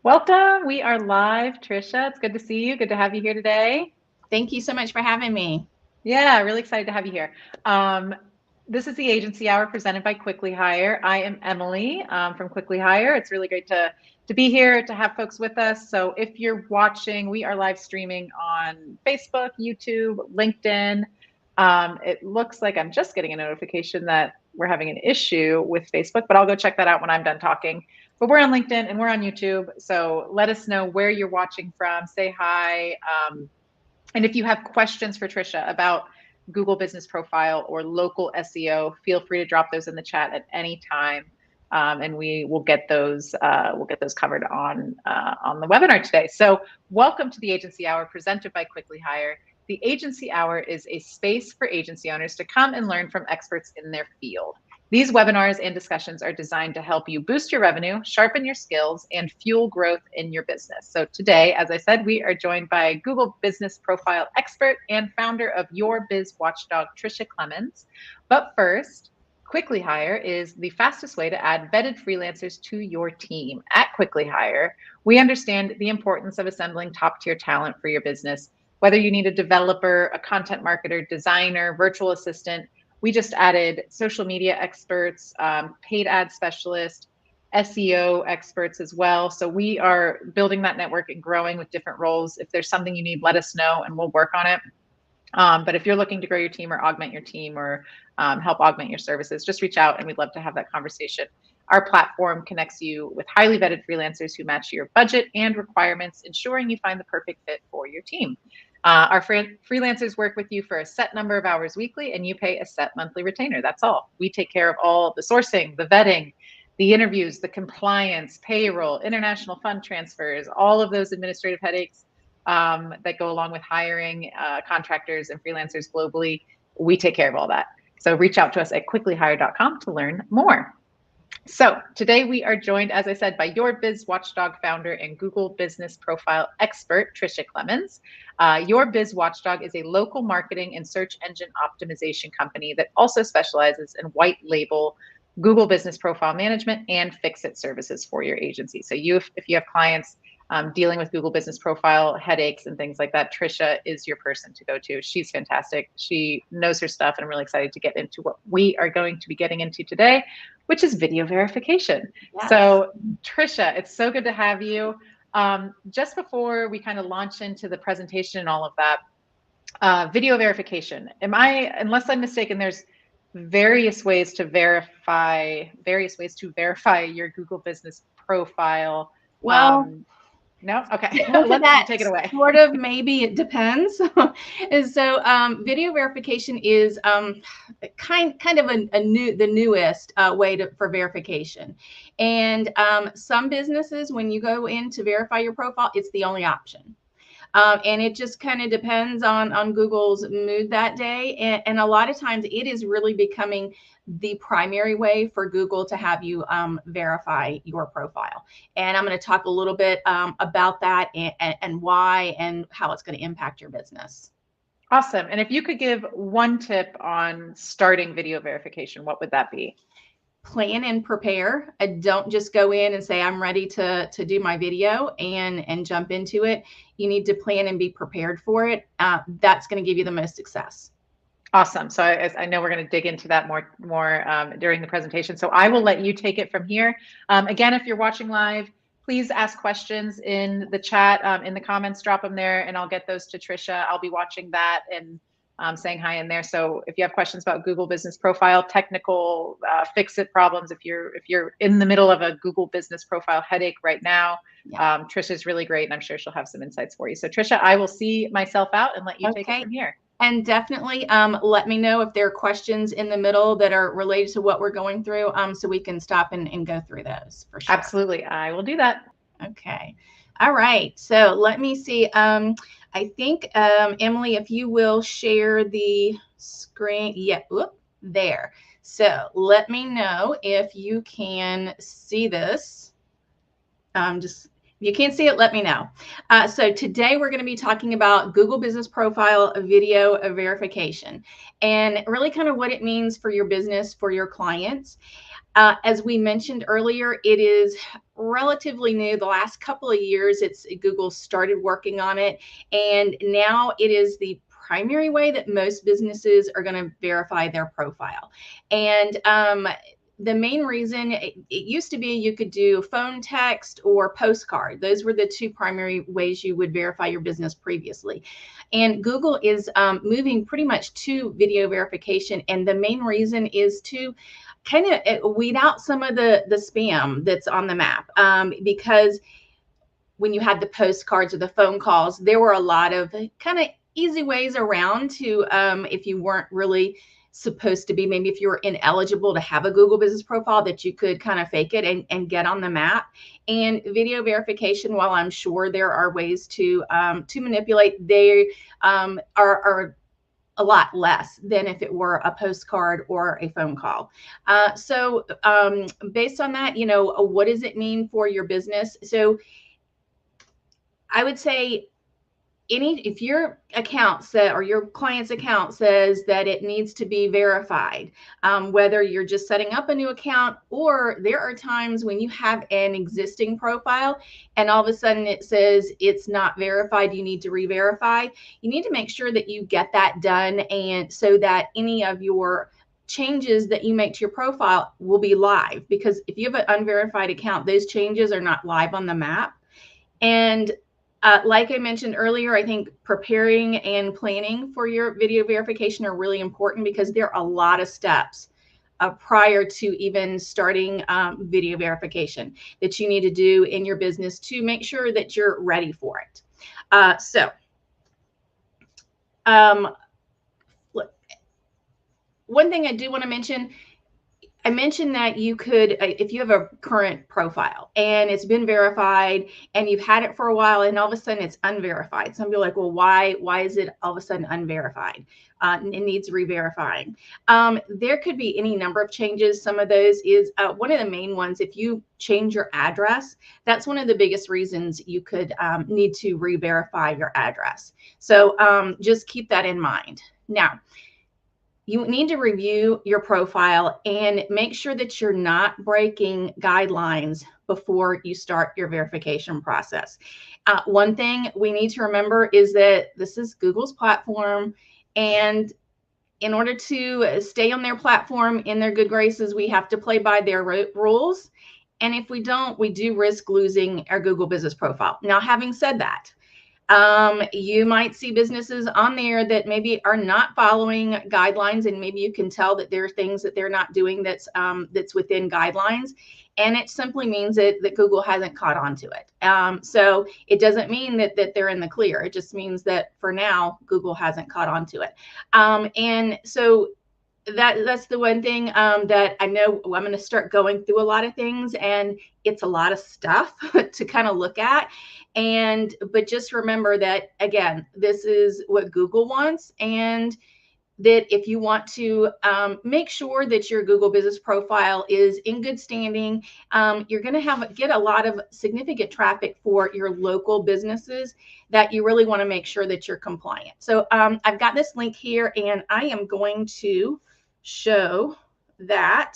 Welcome. We are live, Tricia. It's good to see you. Good to have you here today. Thank you so much for having me. Yeah, really excited to have you here. Um, this is the Agency Hour presented by Quickly Hire. I am Emily from Quickly Hire. It's really great to be here, to have folks with us. So if you're watching, we are live streaming on Facebook, YouTube, LinkedIn. It looks like I'm just getting a notification that we're having an issue with Facebook, but I'll go check that out when I'm done talking. But we're on LinkedIn and we're on YouTube. So let us know where you're watching from. Say hi. And if you have questions for Tricia about Google Business Profile or local SEO, feel free to drop those in the chat at any time, and we will get those covered on the webinar today. So, welcome to the Agency Hour presented by Quickly Hire. The Agency Hour is a space for agency owners to come and learn from experts in their field. These webinars and discussions are designed to help you boost your revenue, sharpen your skills, and fuel growth in your business. So today, as I said, we are joined by Google Business Profile expert and founder of Your Biz Watchdog, Tricia Clements. But first, Quickly Hire is the fastest way to add vetted freelancers to your team. At Quickly Hire, we understand the importance of assembling top-tier talent for your business. Whether you need a developer, a content marketer, designer, virtual assistant, we just added social media experts, paid ad specialists, SEO experts as well. So we are building that network and growing with different roles. If there's something you need, let us know and we'll work on it. But if you're looking to grow your team or augment your team or help augment your services, just reach out and we'd love to have that conversation. Our platform connects you with highly vetted freelancers who match your budget and requirements, ensuring you find the perfect fit for your team. Our freelancers work with you for a set number of hours weekly, and you pay a set monthly retainer. That's all. We take care of all the sourcing, the vetting, the interviews, the compliance, payroll, international fund transfers, all of those administrative headaches that go along with hiring contractors and freelancers globally. We take care of all that. So reach out to us at quicklyhire.com to learn more. So today we are joined, as I said, by Your Biz Watchdog founder and Google Business Profile expert, Tricia Clements. Your Biz Watchdog is a local marketing and search engine optimization company that also specializes in white label Google Business Profile management and fix-it services for your agency. So if you have clients dealing with Google Business Profile headaches and things like that, Tricia is your person to go to. She's fantastic. She knows her stuff, and I'm really excited to get into what we are going to be getting into today, which is video verification. Yes. So, Tricia, it's so good to have you. Just before we kind of launch into the presentation and all of that, video verification. Unless I'm mistaken, there's various ways to verify your Google Business Profile. Well, No? Okay. look at Let you that. take it away. Sort of, maybe it depends. And so, video verification is kind of the newest way for verification. And some businesses, when you go in to verify your profile, it's the only option. And it just kind of depends on Google's mood that day. And a lot of times it is really becoming the primary way for Google to have you verify your profile. And I'm going to talk a little bit about that and why and how it's going to impact your business. Awesome. And if you could give one tip on starting video verification, what would that be? Plan and prepare. Don't just go in and say, I'm ready to do my video and jump into it. You need to plan and be prepared for it. That's going to give you the most success. Awesome. So I know we're going to dig into that more during the presentation. So I will let you take it from here. Again, if you're watching live, please ask questions in the chat, in the comments, drop them there, and I'll get those to Tricia. I'll be watching that and saying hi in there. So if you have questions about Google Business Profile, technical fix-it problems, if you're in the middle of a Google Business Profile headache right now, Tricia's really great, and I'm sure she'll have some insights for you. So Tricia, I will see myself out and let you take it from here. And definitely let me know if there are questions in the middle that are related to what we're going through, so we can stop and go through those for sure. Absolutely. I will do that. Okay. All right. So let me see. I think, Emily, if you will share the screen. Yeah, whoop, there. So let me know if you can see this. If you can't see it, let me know. So today we're going to be talking about Google Business Profile video verification and really kind of what it means for your business, for your clients. As we mentioned earlier, it is relatively new. The last couple of years, Google started working on it, and now it is the primary way that most businesses are going to verify their profile. And the main reason, it used to be you could do phone, text, or postcard. Those were the two primary ways you would verify your business previously. And Google is moving pretty much to video verification. And the main reason is to kind of weed out some of the spam that's on the map, because when you had the postcards or the phone calls, there were a lot of kind of easy ways around to, if you weren't really supposed to be, maybe if you were ineligible to have a Google business profile, that you could kind of fake it and get on the map. And video verification, while I'm sure there are ways to manipulate, they are a lot less than if it were a postcard or a phone call. So based on that, what does it mean for your business? So I would say if your account or your client's account says that it needs to be verified, whether you're just setting up a new account, or there are times when you have an existing profile and all of a sudden it says it's not verified, you need to re-verify. You need to make sure that you get that done, and so that any of your changes that you make to your profile will be live, because if you have an unverified account, those changes are not live on the map. And like I mentioned earlier, I think preparing and planning for your video verification are really important, because there are a lot of steps prior to even starting video verification that you need to do in your business to make sure that you're ready for it. One thing I do want to mention, I mentioned that you could, if you have a current profile and it's been verified and you've had it for a while and all of a sudden it's unverified. Some people are like, well, why is it all of a sudden unverified? It needs re-verifying. There could be any number of changes. Some of those is one of the main ones. If you change your address, that's one of the biggest reasons you could need to re-verify your address. So just keep that in mind. Now, you need to review your profile and make sure that you're not breaking guidelines before you start your verification process. One thing we need to remember is that this is Google's platform, and in order to stay on their platform in their good graces, we have to play by their rules. And if we don't, we do risk losing our Google business profile. Now, having said that, you might see businesses on there that maybe are not following guidelines, and maybe you can tell that there are things that they're not doing that's within guidelines, and it simply means that Google hasn't caught on to it. So it doesn't mean that they're in the clear. It just means that for now, Google hasn't caught on to it. And so that's the one thing that I know I'm going to start going through a lot of things, and it's a lot of stuff to kind of look at. But just remember that, again, this is what Google wants, and that if you want to make sure that your Google business profile is in good standing, you're going to get a lot of significant traffic for your local businesses that you really want to make sure that you're compliant. So I've got this link here, and I am going to show that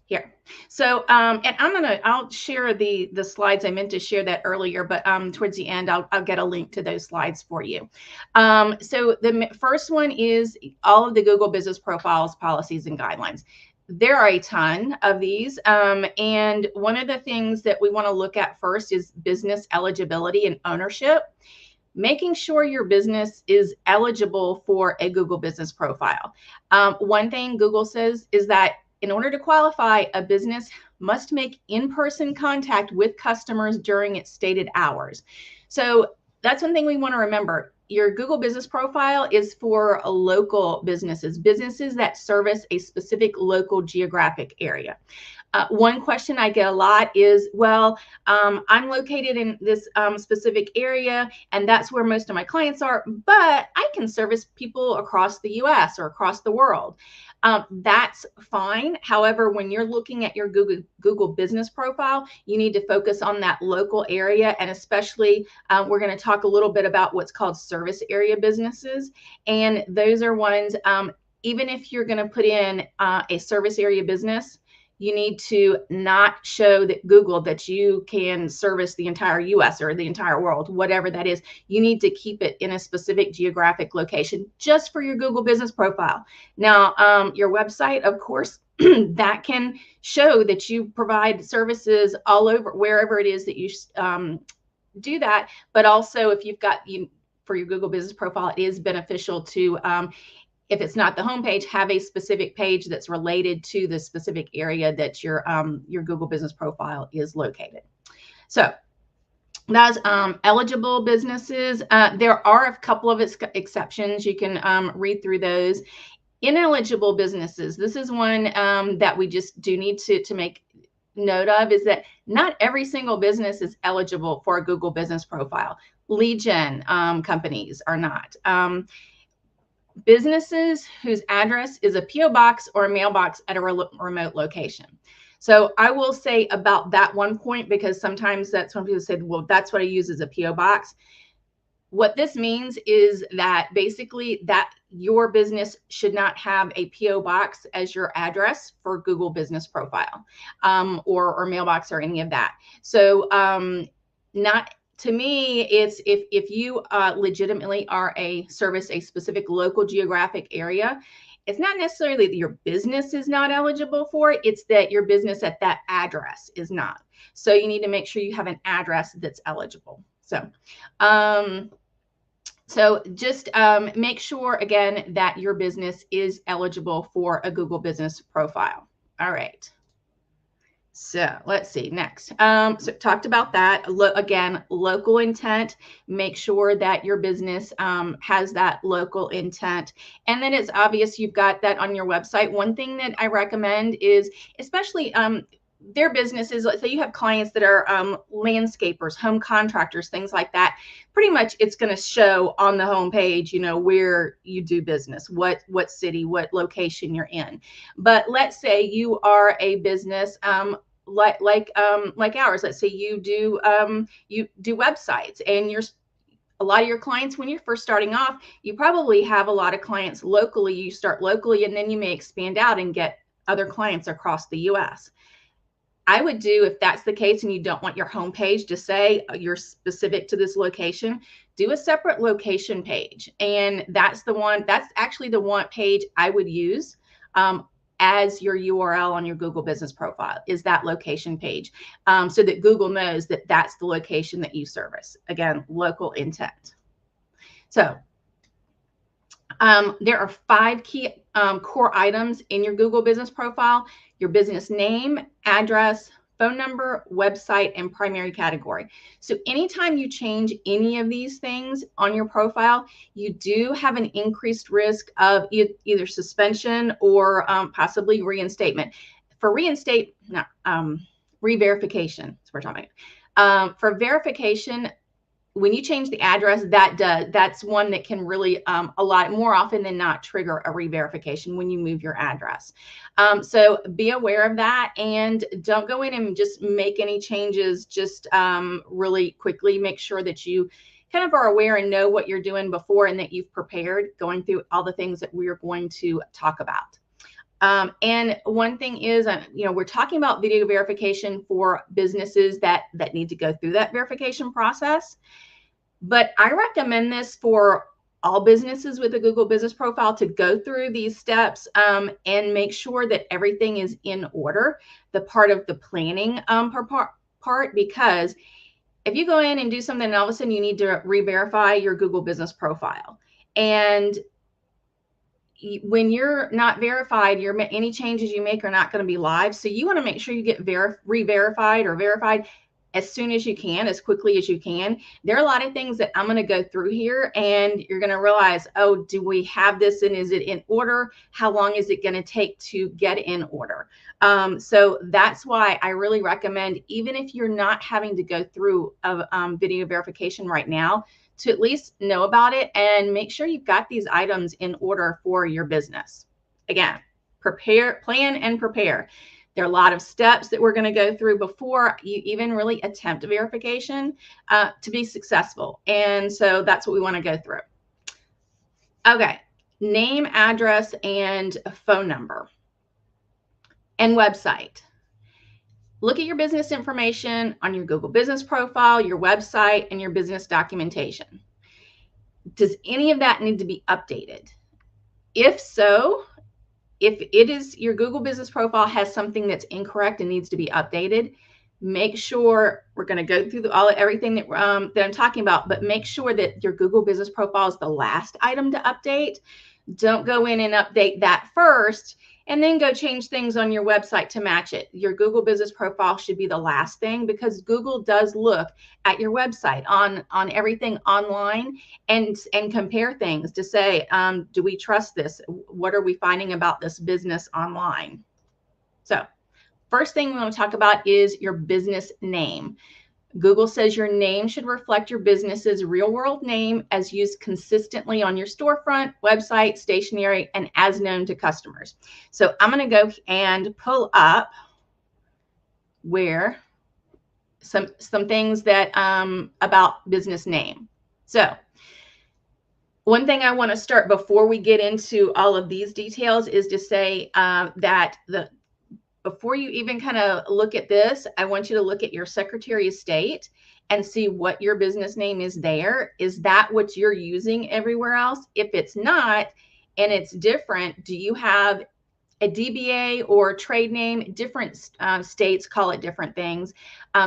here. So, and I'll share the slides. I meant to share that earlier, but towards the end, I'll get a link to those slides for you. So the first one is all of the Google business profiles, policies, and guidelines. There are a ton of these. And one of the things that we want to look at first is business eligibility and ownership. Making sure your business is eligible for a Google business profile. One thing Google says is that in order to qualify, a business must make in-person contact with customers during its stated hours. So that's one thing we want to remember. Your Google business profile is for local businesses that service a specific local geographic area. One question I get a lot is, well, I'm located in this specific area, and that's where most of my clients are, but I can service people across the US or across the world. That's fine. However, when you're looking at your Google business profile, you need to focus on that local area. And especially, we're going to talk a little bit about what's called service area businesses. And those are ones, even if you're going to put in a service area business, you need to not show that Google that you can service the entire US or the entire world, whatever that is. You need to keep it in a specific geographic location just for your Google business profile. Now, your website, of course, that can show that you provide services all over, wherever it is that you do that. But also, if you've got for your Google business profile, it is beneficial to if it's not the homepage, have a specific page that's related to the specific area that your Google business profile is located. So that's eligible businesses. There are a couple of exceptions. You can read through those. Ineligible businesses. This is one that we just do need to make note of, is that not every single business is eligible for a Google business profile. Lead gen companies are not. Businesses whose address is a PO box or a mailbox at a remote location. So I will say about that one point, because sometimes that's when people said, well, that's what I use as a PO box. What this means is that basically that your business should not have a PO box as your address for Google business profile or mailbox or any of that. So not to me, it's if you legitimately are a specific local geographic area, it's not necessarily that your business is not eligible for it. It's that your business at that address is not. So you need to make sure you have an address that's eligible. So just make sure, again, that your business is eligible for a Google business profile. All right. So let's see next. So talked about that. Again, local intent. Make sure that your business has that local intent. And then it's obvious you've got that on your website. One thing that I recommend is, especially their businesses, let's say you have clients that are landscapers, home contractors, things like that. Pretty much it's going to show on the home page, you know, where you do business, what city, what location you're in. But let's say you are a business like ours. Let's say you do websites, and a lot of your clients, when you're first starting off, you probably have a lot of clients locally. You start locally, and then you may expand out and get other clients across the US. I would do, if that's the case and you don't want your homepage to say you're specific to this location, do a separate location page. And that's actually the one page I would use as your URL on your Google business profile, is that location page, so that Google knows that that's the location that you service. Again, local intent. So there are 5 key core items in your Google business profile: your business name, address, phone number, website, and primary category. So anytime you change any of these things on your profile, you do have an increased risk of either suspension or possibly reinstatement. For re-verification, so we're talking for verification, when you change the address, that's one that can really a lot more often than not trigger a re-verification when you move your address. So be aware of that, and don't go in and just make any changes just really quickly. Make sure that you kind of are aware and know what you're doing before, and that you've prepared, going through all the things that we're going to talk about. And one thing is, we're talking about video verification for businesses that need to go through that verification process. But I recommend this for all businesses with a Google business profile to go through these steps and make sure that everything is in order, the part of the planning part, because if you go in and do something and all of a sudden you need to re-verify your Google business profile, and when you're not verified, any changes you make are not going to be live. So you want to make sure you get re-verified or verified as soon as you can, as quickly as you can. There are a lot of things that I'm going to go through here, and you're going to realize, oh, do we have this, and is it in order? How long is it going to take to get in order? So that's why I really recommend, even if you're not having to go through a video verification right now, to at least know about it and make sure you've got these items in order for your business. Again, plan and prepare. There are a lot of steps that we're going to go through before you even really attempt verification to be successful. And so that's what we want to go through. Okay, name, address, and phone number, and website. Look at your business information on your Google business profile, your website, and your business documentation. Does any of that need to be updated? If so, if it is your Google business profile has something that's incorrect and needs to be updated, make sure, we're going to go through everything that I'm talking about, but make sure that your Google business profile is the last item to update. Don't go in and update that first and then go change things on your website to match it. Your Google business profile should be the last thing, because Google does look at your website on everything online and compare things to say, do we trust this? What are we finding about this business online? So first thing we want to talk about is your business name. Google says your name should reflect your business's real world name as used consistently on your storefront, website, stationery, and as known to customers. So I'm going to go and pull up where some things that about business name. So one thing I want to start before we get into all of these details is to say that before you even kind of look at this, I want you to look at your Secretary of State and see what your business name is there. Is that what you're using everywhere else? If it's not, and it's different, do you have a DBA or trade name? Different states call it different things.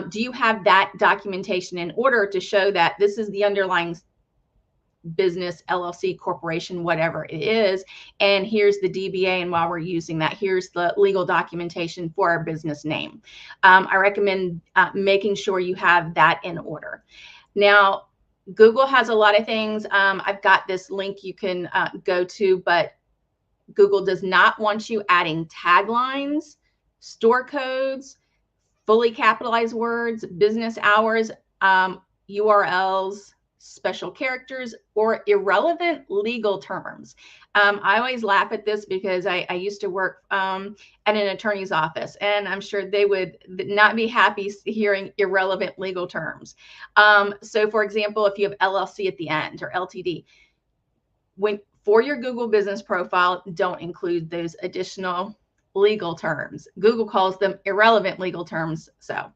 Do you have that documentation in order to show that this is the underlying business, LLC, corporation, whatever it is, and here's the DBA, and while we're using that, here's the legal documentation for our business name. I recommend making sure you have that in order. Now, Google has a lot of things. I've got this link you can go to, but Google does not want you adding taglines, store codes, fully capitalized words, business hours, URLs, special characters, or irrelevant legal terms. I always laugh at this because I used to work at an attorney's office, and I'm sure they would not be happy hearing irrelevant legal terms. So for example, if you have LLC at the end or LTD, for your Google business profile, don't include those additional legal terms. Google calls them irrelevant legal terms. So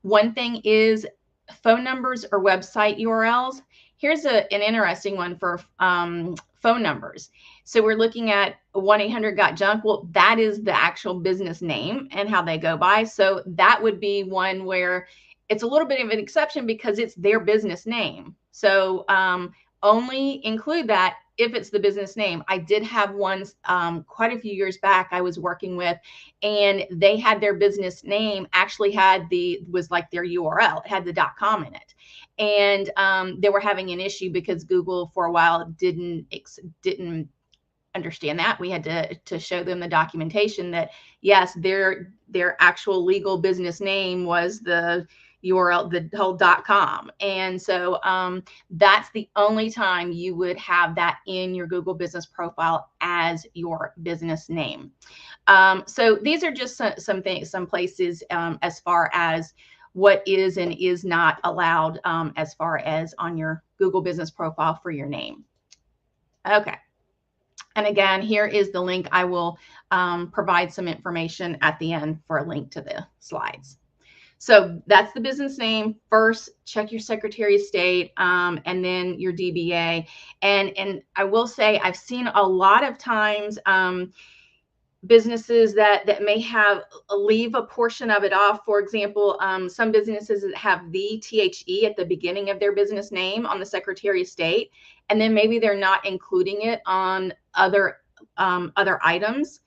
one thing is phone numbers or website URLs. Here's an interesting one for phone numbers. So we're looking at 1-800-GOT-JUNK. Well, that is the actual business name and how they go by. So that would be one where it's a little bit of an exception because it's their business name. So only include that if it's the business name. I did have one quite a few years back I was working with, and they had their business name actually was like their URL. It had the .com in it. And they were having an issue because Google for a while didn't understand that. We had to show them the documentation that yes, their actual legal business name was the URL, the whole .com. And so that's the only time you would have that in your Google business profile as your business name. So these are just some things, some places as far as what is and is not allowed as far as on your Google business profile for your name. Okay. And again, here is the link. I will provide some information at the end for a link to the slides. So that's the business name. First, check your Secretary of State and then your DBA. And I will say I've seen a lot of times businesses that may leave a portion of it off. For example, some businesses that have the THE at the beginning of their business name on the Secretary of State, and then maybe they're not including it on other items.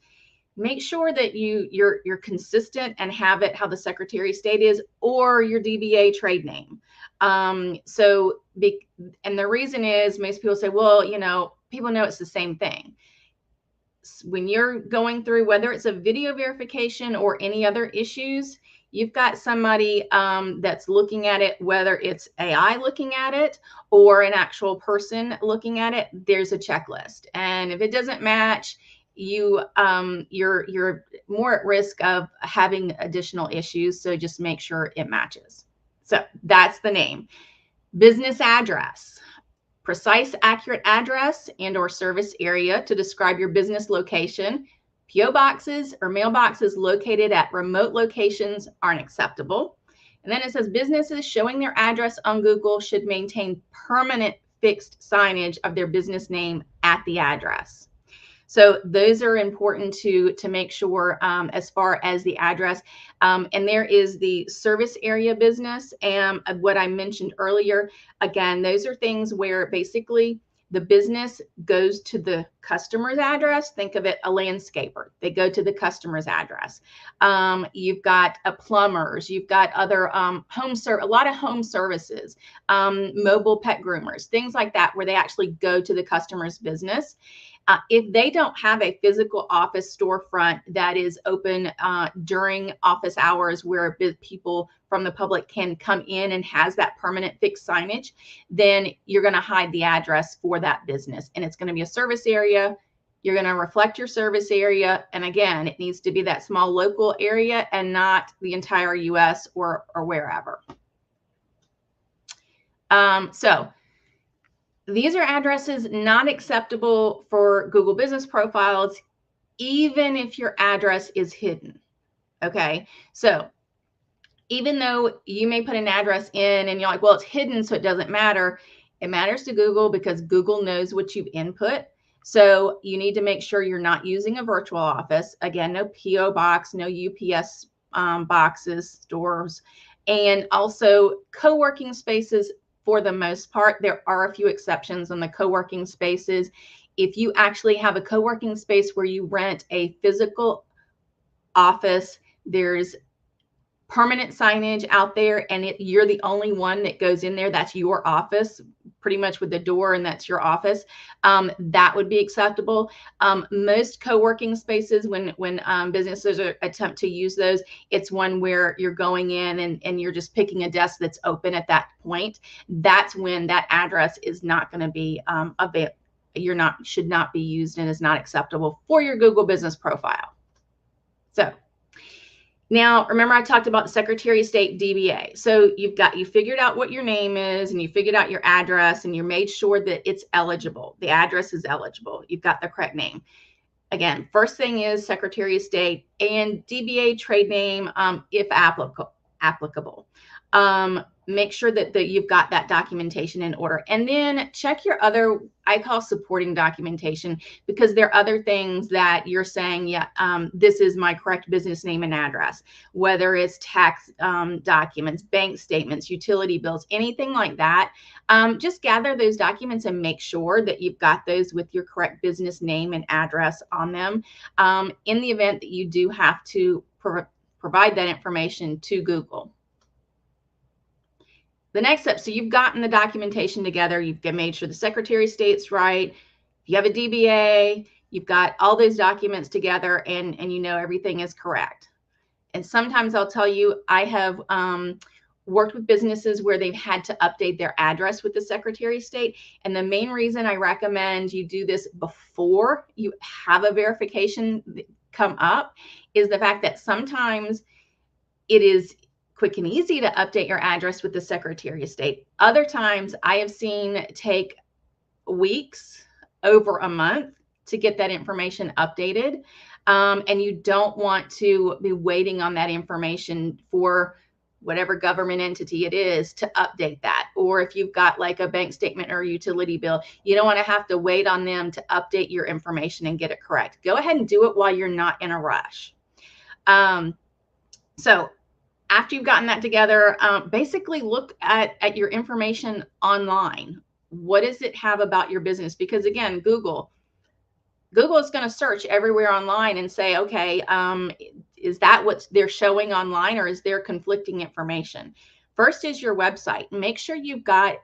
Make sure that you're consistent and have it how the Secretary of State is, or your DBA trade name. And the reason is most people say, well, people know it's the same thing. When you're going through, whether it's a video verification or any other issues, you've got somebody that's looking at it, whether it's AI looking at it or an actual person looking at it, there's a checklist. And if it doesn't match, you're more at risk of having additional issues. So just make sure it matches. So that's the name. Business address. precise, accurate address and or service area to describe your business location. PO boxes or mailboxes located at remote locations aren't acceptable. And then it says businesses showing their address on Google should maintain permanent fixed signage of their business name at the address. So those are important to make sure as far as the address. And there is the service area business and what I mentioned earlier. Again, those are things where basically the business goes to the customer's address. Think of it, a landscaper. They go to the customer's address. You've got plumbers. You've got other a lot of home services, mobile pet groomers, things like that, where they actually go to the customer's business. If they don't have a physical office storefront that is open during office hours where people from the public can come in and has that permanent fixed signage, then you're going to hide the address for that business. And it's going to be a service area. You're going to reflect your service area. And again, it needs to be that small local area and not the entire US or wherever. So these are addresses not acceptable for Google business profiles, even if your address is hidden. Okay, so even though you may put an address in and you're like, well, it's hidden, so it doesn't matter. It matters to Google because Google knows what you've input. So you need to make sure you're not using a virtual office. Again, no PO box, no UPS boxes, stores, and also co-working spaces. For the most part, there are a few exceptions on the co-working spaces. If you actually have a co-working space where you rent a physical office, there's permanent signage out there and you're the only one that goes in there. That's your office, pretty much with the door, and that's your office. That would be acceptable. Most co-working spaces, when businesses attempt to use those, it's one where you're going in and you're just picking a desk that's open at that point. That's when that address is not going to be should not be used and is not acceptable for your Google business profile. So now, remember I talked about the Secretary of State DBA. So you figured out what your name is and you figured out your address and you made sure that it's eligible. The address is eligible. You've got the correct name. Again, first thing is Secretary of State and DBA trade name, if applicable. Make sure that you've got that documentation in order, and then check your other, I call supporting documentation, because there are other things that you're saying, yeah, this is my correct business name and address, whether it's tax documents, bank statements, utility bills, anything like that. Just gather those documents and make sure that you've got those with your correct business name and address on them. In the event that you do have to provide that information to Google. The next step, so you've gotten the documentation together, you've made sure the Secretary of State's right, you have a DBA, you've got all those documents together, and you know everything is correct. And sometimes I'll tell you, I have worked with businesses where they've had to update their address with the Secretary of State. And the main reason I recommend you do this before you have a verification come up is the fact that sometimes it is quick and easy to update your address with the Secretary of State. Other times I have seen take weeks, over a month to get that information updated. And you don't want to be waiting on that information for whatever government entity it is to update that. Or if you've got like a bank statement or a utility bill, you don't want to have to wait on them to update your information and get it correct. Go ahead and do it while you're not in a rush. So after you've gotten that together, basically look at your information online. What does it have about your business? Because again, Google is going to search everywhere online and say, okay, is that what they're showing online, or is there conflicting information? First is your website. Make sure you've got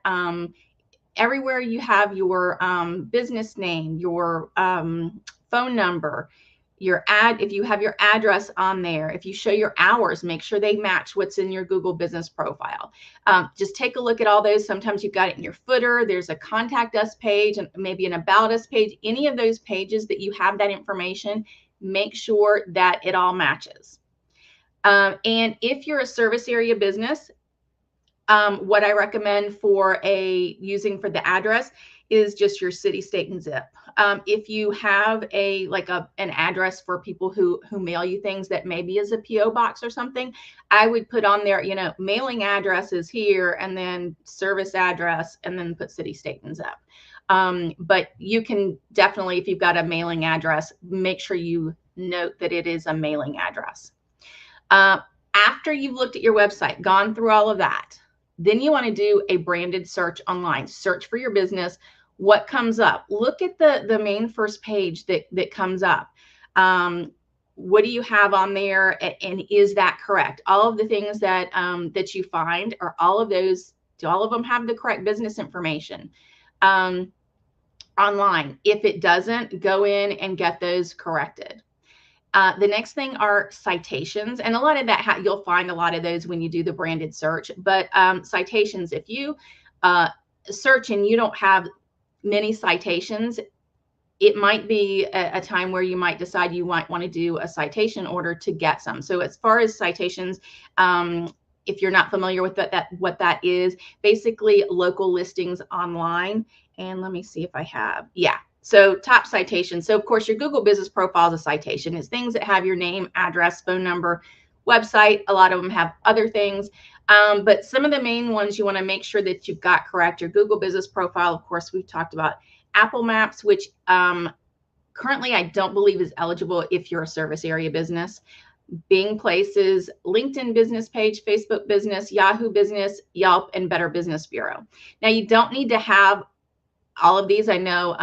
everywhere you have your business name, your phone number, if you have your address on there, if you show your hours, make sure they match what's in your Google business profile. Just take a look at all those. Sometimes you've got it in your footer. There's a contact us page and maybe an about us page. Any of those pages that you have that information, make sure that it all matches. And if you're a service area business, what I recommend using for the address is just your city, state, and zip. If you have an address for people who mail you things that maybe is a PO box or something, I would put on there, you know, mailing address is here, and then service address, and then put city, state, and zip. But you can definitely, if you've got a mailing address, make sure you note that it is a mailing address. After you've looked at your website, gone through all of that, then you want to do a branded search online. Search for your business. What comes up? Look at the main first page that comes up. What do you have on there, and is that correct? All of the things that that you find, are all of those, do all of them have the correct business information online? If it doesn't, go in and get those corrected. The next thing are citations, and a lot of that you'll find a lot of those when you do the branded search. But citations, if you search and you don't have many citations, it might be a time where you might decide you might want to do a citation order to get some. So as far as citations, if you're not familiar with what that is, basically local listings online. And let me see if I have, yeah. So top citations. So of course your Google business profile is a citation. It's things that have your name, address, phone number, website. A lot of them have other things. But some of the main ones you want to make sure that you've got correct. Your Google business profile, of course, we've talked about. Apple Maps, which currently I don't believe is eligible if you're a service area business. Bing Places, LinkedIn business page, Facebook business, Yahoo business, Yelp, and Better Business Bureau. Now you don't need to have all of these. I know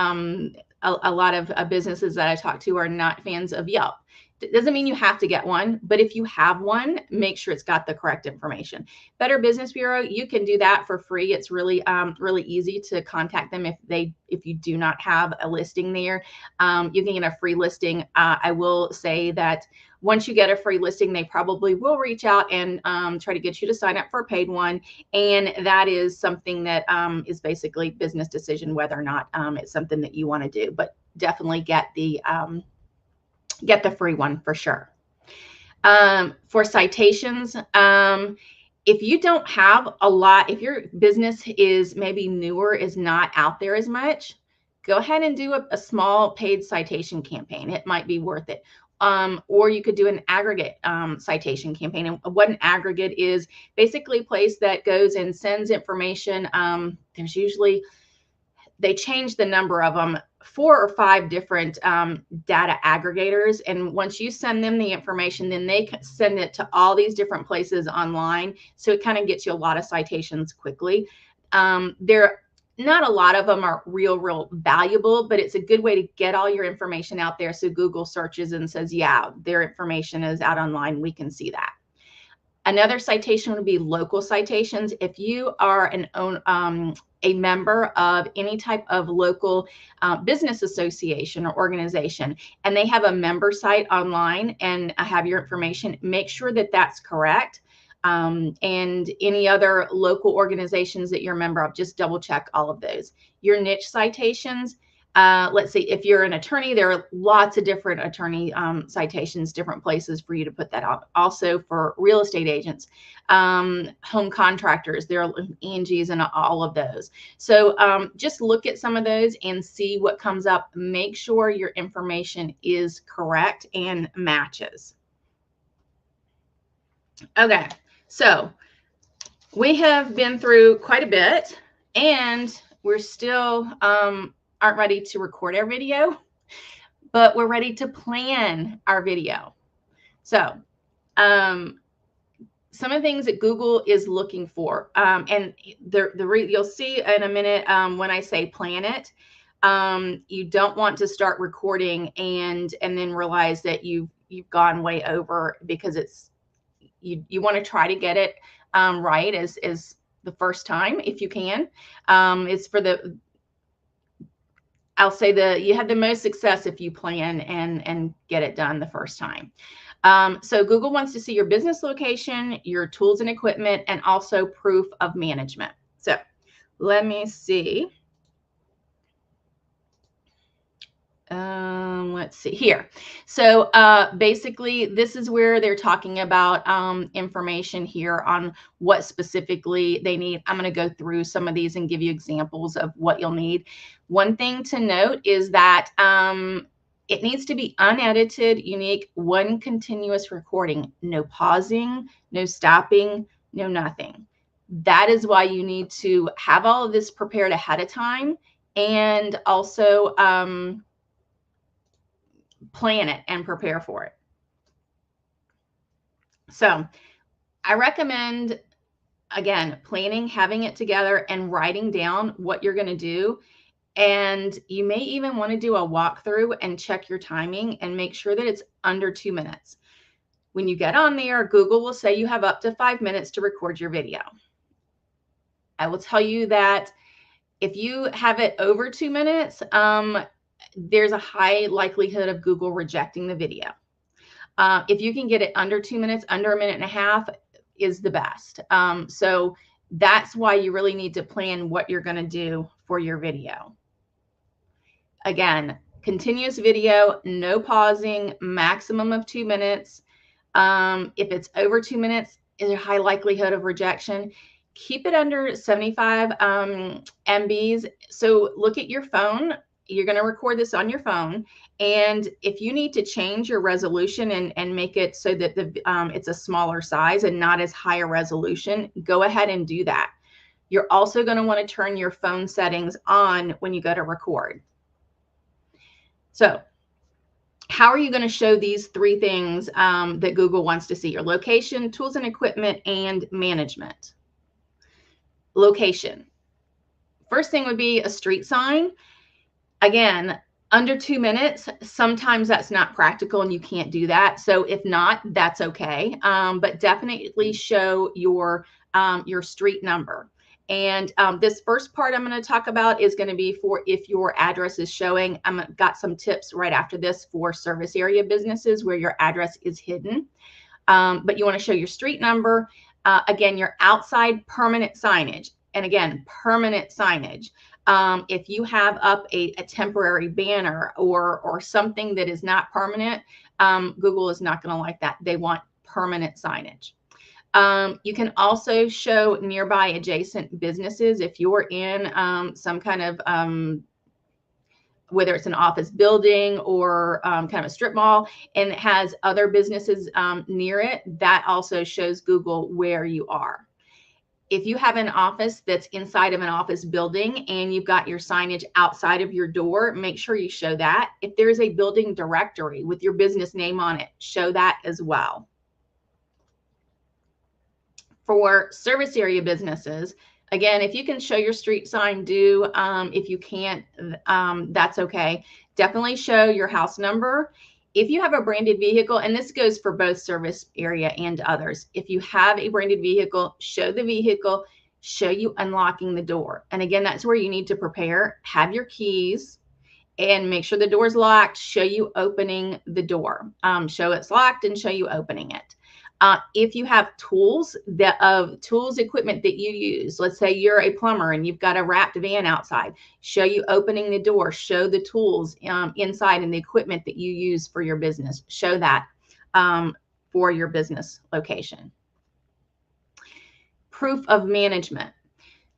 a lot of businesses that I talk to are not fans of Yelp. It doesn't mean you have to get one, but if you have one, make sure it's got the correct information. Better Business Bureau, you can do that for free. It's really really easy to contact them if you do not have a listing there. You can get a free listing. I will say that once you get a free listing, they probably will reach out and try to get you to sign up for a paid one. And that is something that is basically business decision whether or not it's something that you want to do. But definitely get the free one for sure. For citations, if you don't have a lot, if your business is maybe newer, is not out there as much, go ahead and do a small paid citation campaign. It might be worth it. Or you could do an aggregate citation campaign. And what an aggregate is, basically a place that goes and sends information. There's usually, they change the number of them, 4 or 5 different data aggregators. And once you send them the information, then they can send it to all these different places online. So it kind of gets you a lot of citations quickly. Not a lot of them are real valuable, but it's a good way to get all your information out there. So Google searches and says, yeah, their information is out online. We can see that. Another citation would be local citations. If you are a member of any type of local business association or organization, and they have a member site online and have your information, make sure that that's correct. And any other local organizations that you're a member of, just double check all of those. Your niche citations, let's see, if you're an attorney, there are lots of different attorney citations, different places for you to put that out. Also for real estate agents, home contractors, there are Angie's and all of those. So just look at some of those and see what comes up. Make sure your information is correct and matches. Okay, so we have been through quite a bit, and we're still aren't ready to record our video, but we're ready to plan our video. So some of the things that Google is looking for, and you'll see in a minute when I say plan it, you don't want to start recording and then realize that you've gone way over, because you want to try to get it right as the first time if you can. It's for I'll say you have the most success if you plan and get it done the first time. So Google wants to see your business location, your tools and equipment, and also proof of management. So let me see. Let's see here. So basically, this is where they're talking about information here on what specifically they need. I'm going to go through some of these and give you examples of what you'll need. One thing to note is that it needs to be unedited, unique, one continuous recording, no pausing, no stopping, no nothing. That is why you need to have all of this prepared ahead of time, and also plan it and prepare for it. So I recommend, again, planning, having it together, and writing down what you're going to do. And you may even want to do a walkthrough and check your timing and make sure that it's under 2 minutes. When you get on there, Google will say you have up to 5 minutes to record your video. I will tell you that if you have it over 2 minutes, there's a high likelihood of Google rejecting the video. If you can get it under 2 minutes, under 1.5 minutes is the best. So that's why you really need to plan what you're going to do for your video. Again, continuous video, no pausing, maximum of 2 minutes. If it's over 2 minutes, is a high likelihood of rejection. Keep it under 75 MBs. So look at your phone. You're going to record this on your phone. And if you need to change your resolution and make it so that it's a smaller size and not as high a resolution, go ahead and do that. You're also going to want to turn your phone settings on when you go to record. So how are you going to show these 3 things that Google wants to see? Your location, tools and equipment, and management. Location. First thing would be a street sign. Again, under 2 minutes, sometimes that's not practical and you can't do that. So if not, that's okay. But definitely show your street number. And this first part I'm going to talk about is going to be for if your address is showing. I've got some tips right after this for service area businesses where your address is hidden. But you want to show your street number. Again, your outside permanent signage. And again, permanent signage. If you have up a temporary banner or something that is not permanent, Google is not going to like that. They want permanent signage. You can also show nearby adjacent businesses. If you're in some kind of, whether it's an office building or kind of a strip mall, and it has other businesses near it, that also shows Google where you are. If you have an office that's inside of an office building and you've got your signage outside of your door, make sure you show that. If there's a building directory with your business name on it, show that as well. For service area businesses, again, if you can show your street sign, do. If you can't, that's okay. Definitely show your house number. If you have a branded vehicle, and this goes for both service area and others, if you have a branded vehicle, show the vehicle, show you unlocking the door. And again, that's where you need to prepare. Have your keys and make sure the door is locked, show you opening the door. Show it's locked and show you opening it. If you have tools, equipment that you use, let's say you're a plumber and you've got a wrapped van outside, show you opening the door, show the tools inside and the equipment that you use for your business. Show that for your business location. Proof of management.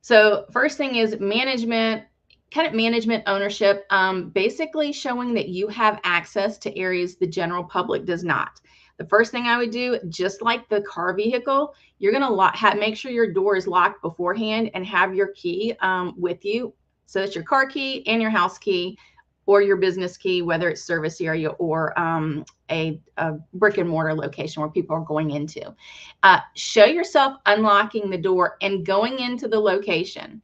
So first thing is management, kind of management ownership, basically showing that you have access to areas the general public does not. The first thing I would do, just like the car vehicle, you're going to make sure your door is locked beforehand and have your key with you. So that's your car key and your house key or your business key, whether it's service area or a brick and mortar location where people are going into. Show yourself unlocking the door and going into the location.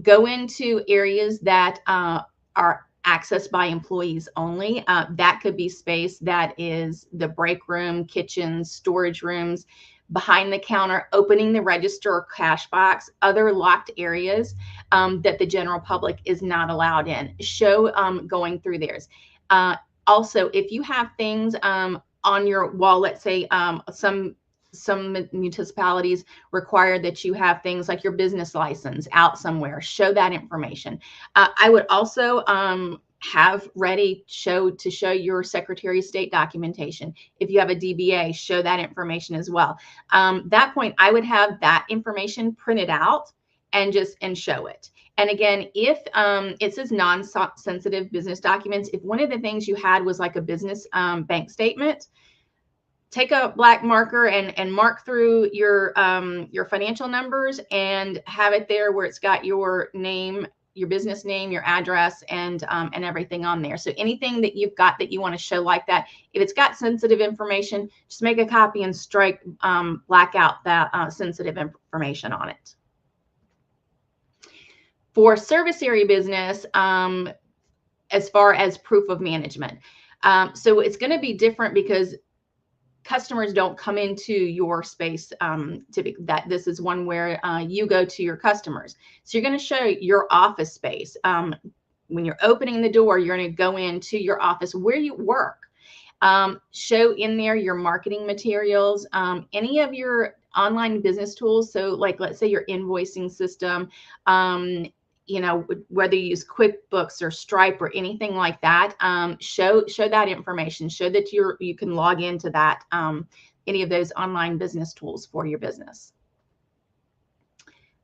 Go into areas that are accessed by employees only. That could be space that is the break room, kitchen, storage rooms, behind the counter, opening the register or cash box, other locked areas that the general public is not allowed in. Show going through theirs. Also, if you have things on your wall, let's say some municipalities require that you have things like your business license out somewhere. Show that information. I would also have ready to show your Secretary of State documentation. If you have a DBA, show that information as well. That point, I would have that information printed out and show it. And again, if it says non-sensitive business documents, if one of the things you had was like a business bank statement, take a black marker and mark through your financial numbers and have it there where it's got your name, your business name, your address, and everything on there. So anything that you've got that you want to show like that, if it's got sensitive information, just make a copy and black out that sensitive information on it. For service area business, as far as proof of management, so it's going to be different because customers don't come into your space typically. That this is one where you go to your customers. So you're going to show your office space. When you're opening the door, you're going to go into your office where you work. Show in there your marketing materials, any of your online business tools. So like, let's say your invoicing system, you know, whether you use QuickBooks or Stripe or anything like that, show that information. Show that you can log into that, any of those online business tools for your business.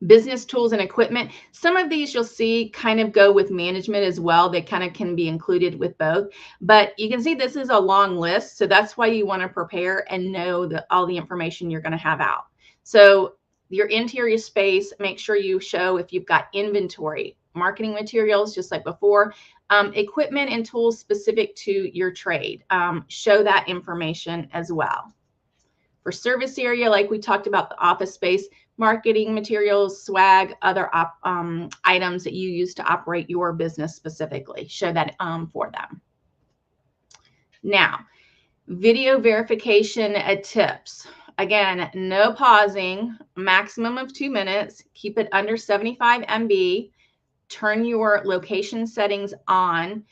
Business tools and equipment. Some of these you'll see kind of go with management as well. They kind of can be included with both. But you can see this is a long list. So that's why you want to prepare and know all the information you're going to have out. So your interior space, make sure you show if you've got inventory, marketing materials, just like before, equipment and tools specific to your trade. Show that information as well. For service area, like we talked about the office space, marketing materials, swag, other items that you use to operate your business specifically. Show that for them. Now, video verification tips. Again, no pausing, maximum of 2 minutes, keep it under 75 MB, turn your location settings on,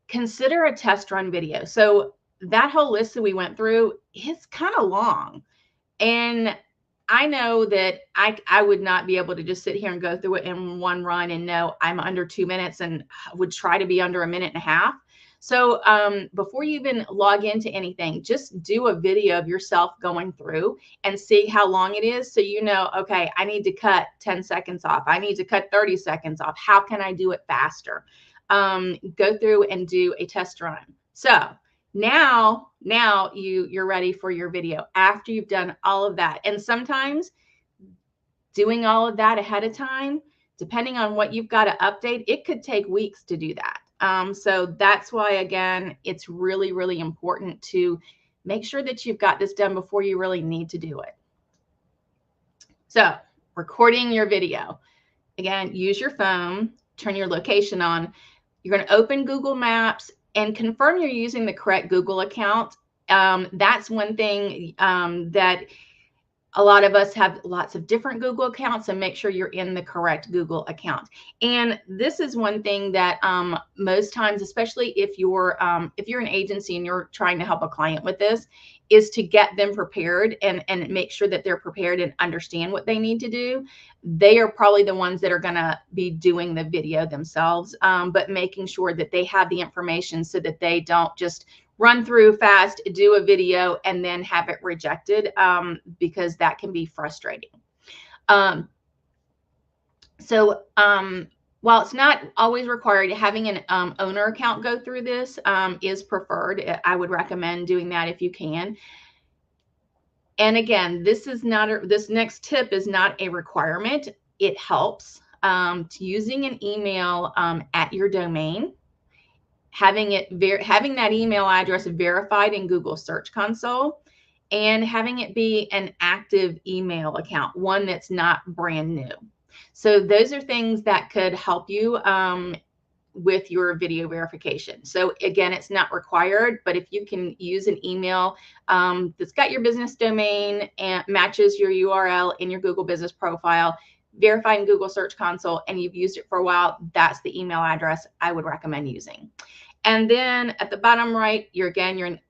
consider a test run video. So that whole list that we went through is kind of long. And I know that I would not be able to just sit here and go through it in one run and know I'm under 2 minutes, and would try to be under 1.5 minutes. So before you even log into anything, just do a video of yourself going through and see how long it is. So you know, okay, I need to cut 10 seconds off. I need to cut 30 seconds off. How can I do it faster? Go through and do a test run. So now you're ready for your video after you've done all of that. And sometimes doing all of that ahead of time, depending on what you've got to update, it could take weeks to do that. So that's why, again, it's really, really important to make sure that you've got this done before you really need to do it. So recording your video. Again, use your phone, turn your location on. You're going to open Google Maps and confirm you're using the correct Google account. That's one thing that a lot of us have lots of different Google accounts, and make sure you're in the correct Google account. And this is one thing that most times, especially if you're an agency and you're trying to help a client with this, is to get them prepared and make sure that they're prepared and understand what they need to do. They are probably the ones that are going to be doing the video themselves, but making sure that they have the information so that they don't just run through fast, do a video, and then have it rejected, because that can be frustrating. While it's not always required, having an owner account go through this is preferred. I would recommend doing that if you can. And again, this next tip is not a requirement. It helps to using an email at your domain. Having that email address verified in Google Search Console, and having it be an active email account, one that's not brand new. So those are things that could help you with your video verification. So again, it's not required, but if you can use an email that's got your business domain and matches your URL in your Google business profile, verified in Google Search Console, and you've used it for a while, that's the email address I would recommend using. And then at the bottom right, you're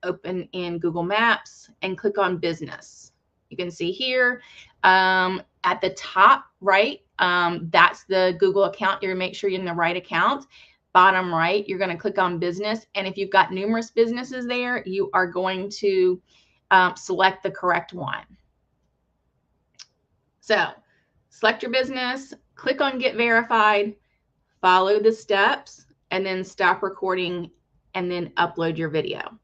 open in Google Maps and click on business. You can see here at the top right, that's the Google account. You're make sure you're in the right account. bottom right, you're going to click on business. And if you've got numerous businesses there, you are going to select the correct one. So select your business, click on get verified, follow the steps, and then stop recording and then upload your video.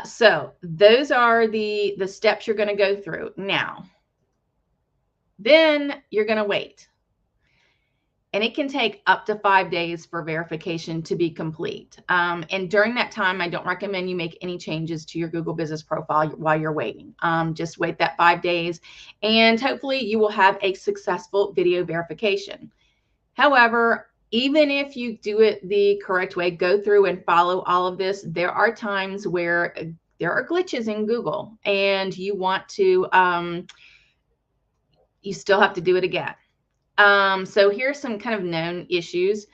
So those are the steps you're going to go through. Now, then you're going to wait. And it can take up to 5 days for verification to be complete. And during that time, I don't recommend you make any changes to your Google Business Profile while you're waiting. Just wait that 5 days, and hopefully you will have a successful video verification. However, even if you do it the correct way, go through and follow all of this, there are times where there are glitches in Google, and you want to, you still have to do it again. So here's some kind of known issues.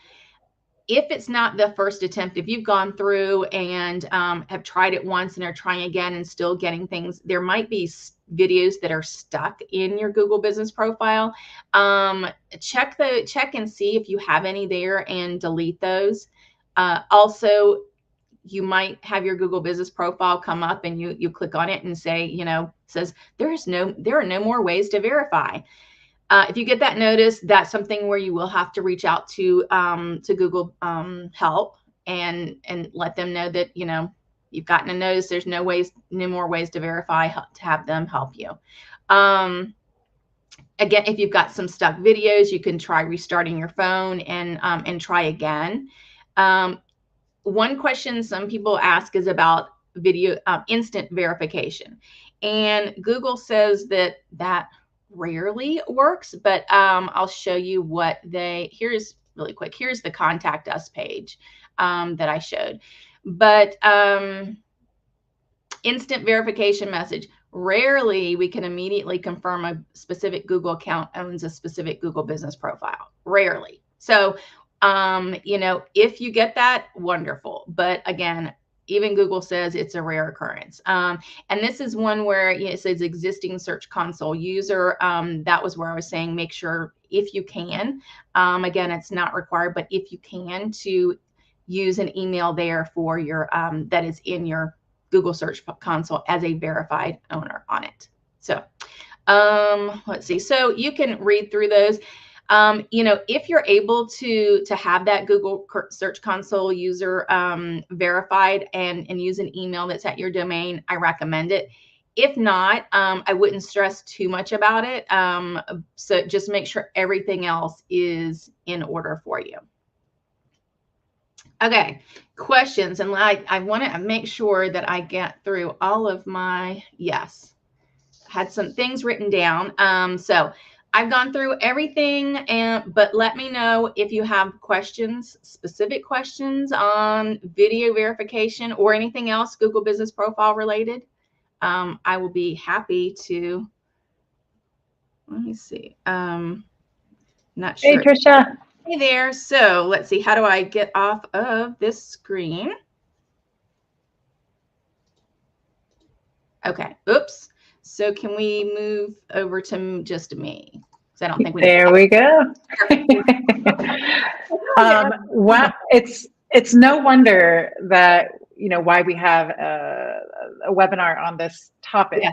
If it's not the first attempt, if you've gone through and have tried it once and are trying again and still getting things, there might be videos that are stuck in your Google Business Profile. Check and see if you have any there and delete those. Also, you might have your Google Business Profile come up and you click on it and say, you know, says there are no more ways to verify. If you get that notice, that's something where you will have to reach out to Google help and let them know that, you know, you've gotten a notice. There's no more ways to verify, to have them help you. Again, if you've got some stuck videos, you can try restarting your phone and try again. One question some people ask is about video instant verification, and Google says that rarely works, but I'll show you what here's really quick. Here's the contact us page that I showed. But instant verification message. Rarely we can immediately confirm a specific Google account owns a specific Google Business Profile. Rarely. So, you know, if you get that, wonderful. But again, even Google says it's a rare occurrence. And this is one where it says existing Search Console user. That was where I was saying, make sure if you can, again, it's not required, but if you can, to use an email there for your, that is in your Google Search Console as a verified owner on it. So let's see. So you can read through those. You know, if you're able to have that Google Search Console user verified and use an email that's at your domain, I recommend it. If not, I wouldn't stress too much about it. So just make sure everything else is in order for you. Okay, questions. And I want to make sure that I get through all of my, yes, had some things written down. So I've gone through everything, but let me know if you have questions, specific questions on video verification or anything else Google Business Profile related. I will be happy to, let me see. Not sure. Hey, Tricia. Hey there. So let's see. How do I get off of this screen? Okay. Oops. So can we move over to just me? Because I don't think we. There we go. Well, it's no wonder that, you know, why we have a webinar on this topic. Yeah.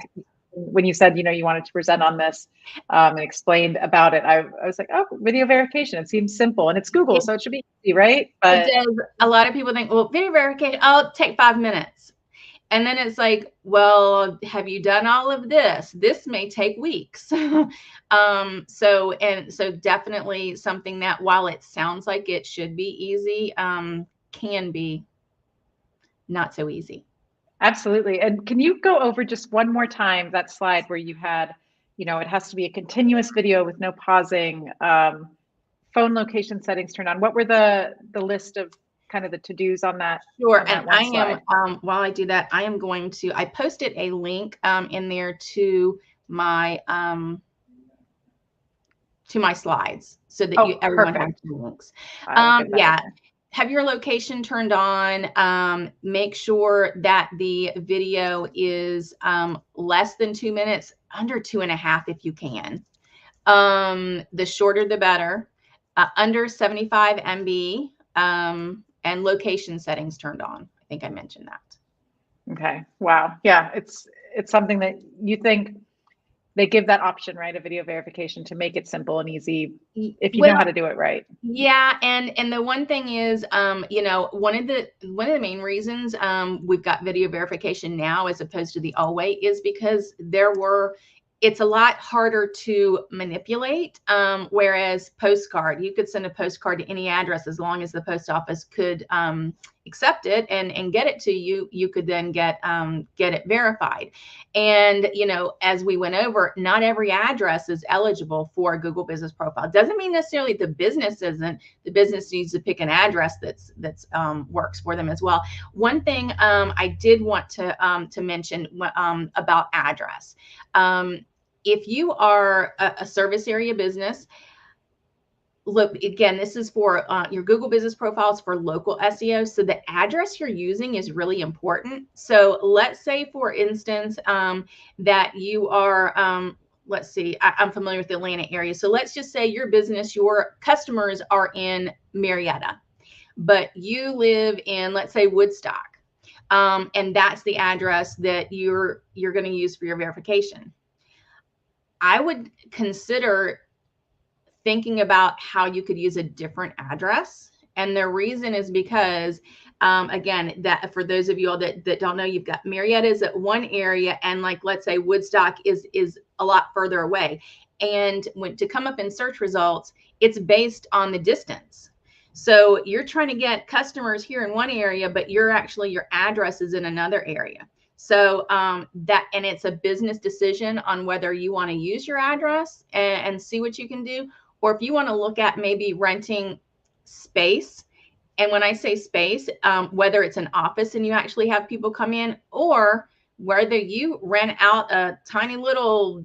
When you said, you know, you wanted to present on this and explained about it, I was like, oh, video verification. It seems simple, and it's Google, so it should be easy, right? But it does. A lot of people think, well, video verification, I'll take 5 minutes. And then it's like, well, have you done all of this? This may take weeks. So definitely something that, while it sounds like it should be easy, can be not so easy. Absolutely. And can you go over just one more time that slide where you had, you know, it has to be a continuous video with no pausing, phone location settings turned on. What were the list of kind of the to-dos on that? Sure. On that And I am, while I do that, I am going to, I posted a link in there to my slides so that everyone has the links. Yeah. Have your location turned on. Make sure that the video is less than 2 minutes, under 2.5 if you can. The shorter, the better. Under 75 MB and location settings turned on. I think I mentioned that. Okay. Wow. Yeah. It's something that you think they give that option, right? A video verification to make it simple and easy if you know how to do it right. Yeah, and the one thing is, one of the main reasons we've got video verification now as opposed to the old way is because it's a lot harder to manipulate. Whereas postcard, you could send a postcard to any address as long as the post office could accept it and get it to you. You could then get it verified. And as we went over, not every address is eligible for a Google Business Profile. Doesn't mean necessarily the business isn't. The business needs to pick an address that's works for them as well. One thing I did want to mention about address. If you are a service area business, look, again, this is for your Google Business Profiles for local SEO. So the address you're using is really important. So let's say, for instance, that you are, let's see, I'm familiar with the Atlanta area. So let's just say your business, your customers are in Marietta, but you live in, let's say, Woodstock. And that's the address that you're going to use for your verification. I would consider thinking about how you could use a different address. And the reason is because, again, that for those of you all that don't know, you've got Marietta is at one area, and like, let's say Woodstock is a lot further away. And to come up in search results, it's based on the distance. So you're trying to get customers here in one area, but your address is in another area. So and it's a business decision on whether you want to use your address and see what you can do, or if you want to look at maybe renting space. And when I say space, whether it's an office and you actually have people come in, or whether you rent out a tiny little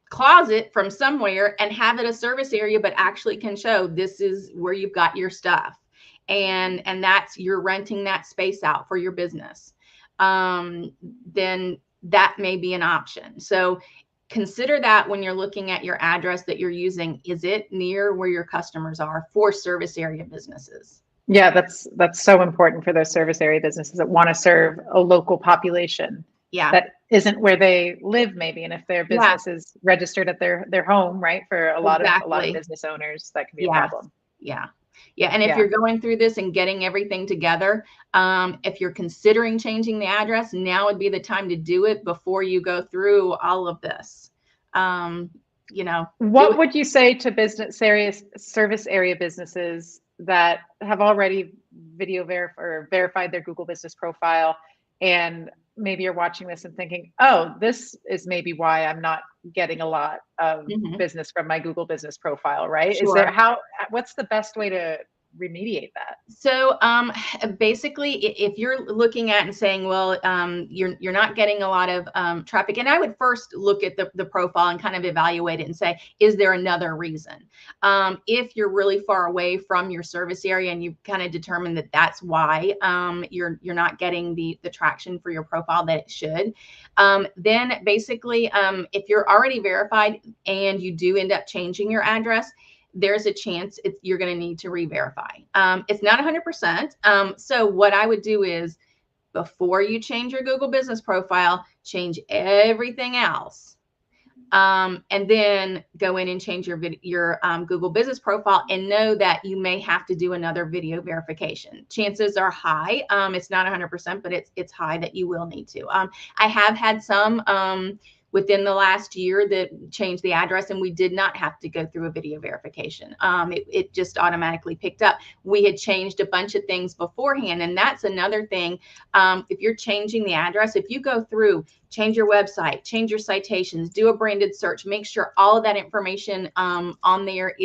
closet from somewhere and have it a service area, but actually can show this is where you've got your stuff. And that's, you're renting that space out for your business. Then that may be an option. So consider that when you're looking at your address that you're using. Is it near where your customers are for service area businesses? Yeah, that's so important for those service area businesses that want to serve a local population. Yeah. That isn't where they live, maybe. And if their business is registered at their home, right? For a lot of business owners, that can be a problem. Yeah. Yeah. And if you're going through this and getting everything together, if you're considering changing the address, now would be the time to do it before you go through all of this. What would you say to service area businesses that have already verified their Google Business Profile, and maybe you're watching this and thinking, oh, this is maybe why I'm not getting a lot of business from my Google Business Profile, right? Sure. What's the best way to remediate that? So basically, if you're looking at and saying, well, you're not getting a lot of traffic, and I would first look at the profile and kind of evaluate it and say, is there another reason? If you're really far away from your service area and you kind of determine that that's why you're not getting the traction for your profile that it should, then basically, if you're already verified and you do end up changing your address, there's a chance you're going to need to re-verify. It's not 100%. So what I would do is, before you change your Google Business Profile, change everything else. And then go in and change your Google Business Profile, and know that you may have to do another video verification. Chances are high. It's not 100%, but it's high that you will need to. I have had some within the last year that changed the address, and we did not have to go through a video verification. It just automatically picked up. We had changed a bunch of things beforehand, and that's another thing. If you're changing the address, if you go through, change your website, change your citations, do a branded search, make sure all of that information on there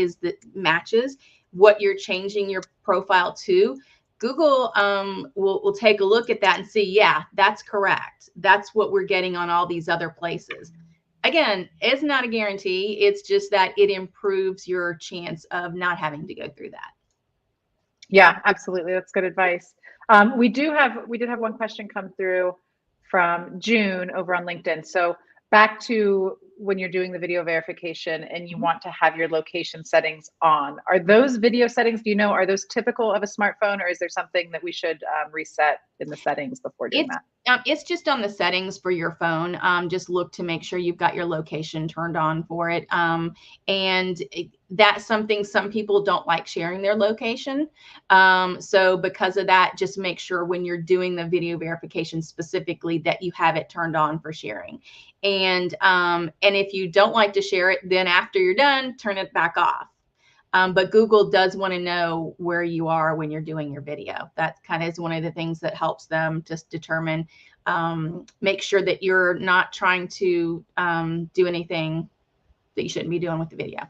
matches what you're changing your profile to. Google will take a look at that and see, yeah, that's correct. That's what we're getting on all these other places. Again, it's not a guarantee. It's just that it improves your chance of not having to go through that. Yeah, absolutely. That's good advice. We did have one question come through from June over on LinkedIn. So back to when you're doing the video verification and you want to have your location settings on. Are those video settings, do you know, are those typical of a smartphone, or is there something that we should reset in the settings before doing that? It's just on the settings for your phone. Just look to make sure you've got your location turned on for it. That's something some people don't like sharing their location. So because of that, just make sure when you're doing the video verification specifically that you have it turned on for sharing. And if you don't like to share it, then after you're done, turn it back off. But Google does want to know where you are when you're doing your video. That kind of is one of the things that helps them just determine, make sure that you're not trying to do anything that you shouldn't be doing with the video.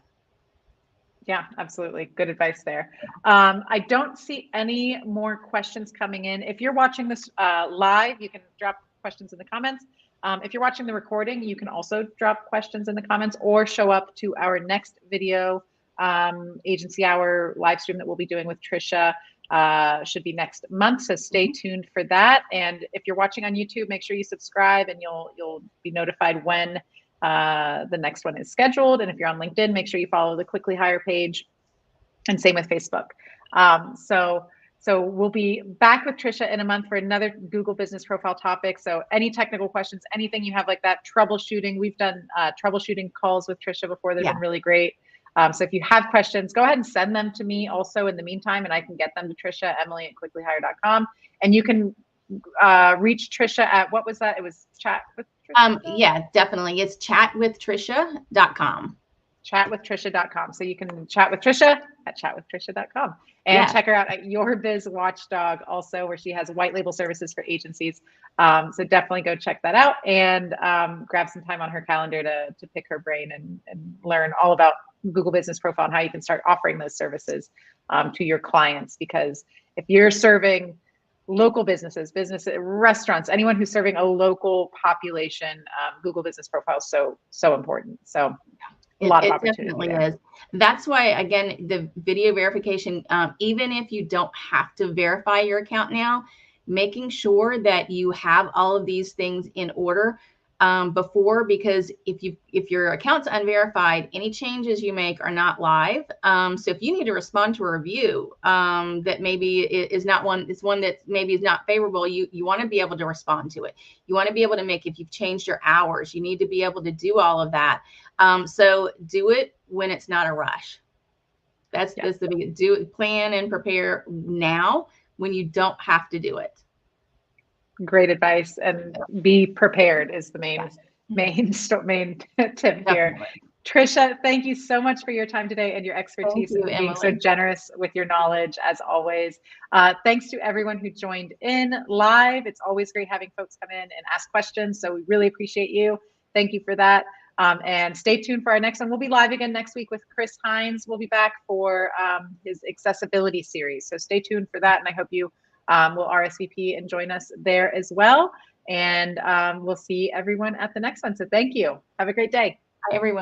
Yeah, absolutely. Good advice there. I don't see any more questions coming in. If you're watching this live, you can drop questions in the comments. If you're watching the recording, you can also drop questions in the comments or show up to our next video agency hour live stream that we'll be doing with Tricia. Should be next month, so stay tuned for that. And if you're watching on YouTube, make sure you subscribe and you'll be notified when the next one is scheduled. And if you're on LinkedIn, make sure you follow the Quickly Hire page, and same with Facebook. So we'll be back with Tricia in a month for another Google Business Profile topic. So any technical questions, anything you have like that, troubleshooting, we've done troubleshooting calls with Tricia before. They've been really great. So if you have questions, go ahead and send them to me also in the meantime, and I can get them to Tricia, Emily@quicklyhire.com. And you can reach Tricia at, what was that? It was chat with Tricia? Yeah, definitely. It's chatwithtricia.com. Chatwithtricia.com. So you can chat with Tricia at chatwithtricia.com. And check her out at Your Biz Watchdog also, where she has white label services for agencies. So definitely go check that out and grab some time on her calendar to pick her brain and learn all about Google Business Profile and how you can start offering those services to your clients. Because if you're serving local businesses, restaurants, anyone who's serving a local population, Google Business Profile is so important. So a lot of opportunity. Definitely is. That's why, again, the video verification, even if you don't have to verify your account now, making sure that you have all of these things in order before, because if your account's unverified, any changes you make are not live. So if you need to respond to a review that maybe is not one, it's one that maybe is not favorable, you want to be able to respond to it. You want to be able to make, if you've changed your hours, you need to be able to do all of that. So do it when it's not a rush. That's the big, plan and prepare now when you don't have to do it. Great advice, and be prepared is the main tip here. Tricia, thank you so much for your time today and your expertise and being so generous with your knowledge as always. Thanks to everyone who joined in live. It's always great having folks come in and ask questions, so we really appreciate you. Thank you for that. And stay tuned for our next one. We'll be live again next week with Chris Hines. We'll be back for his accessibility series. So stay tuned for that. And I hope you will RSVP and join us there as well. And we'll see everyone at the next one. So thank you. Have a great day. Bye, everyone.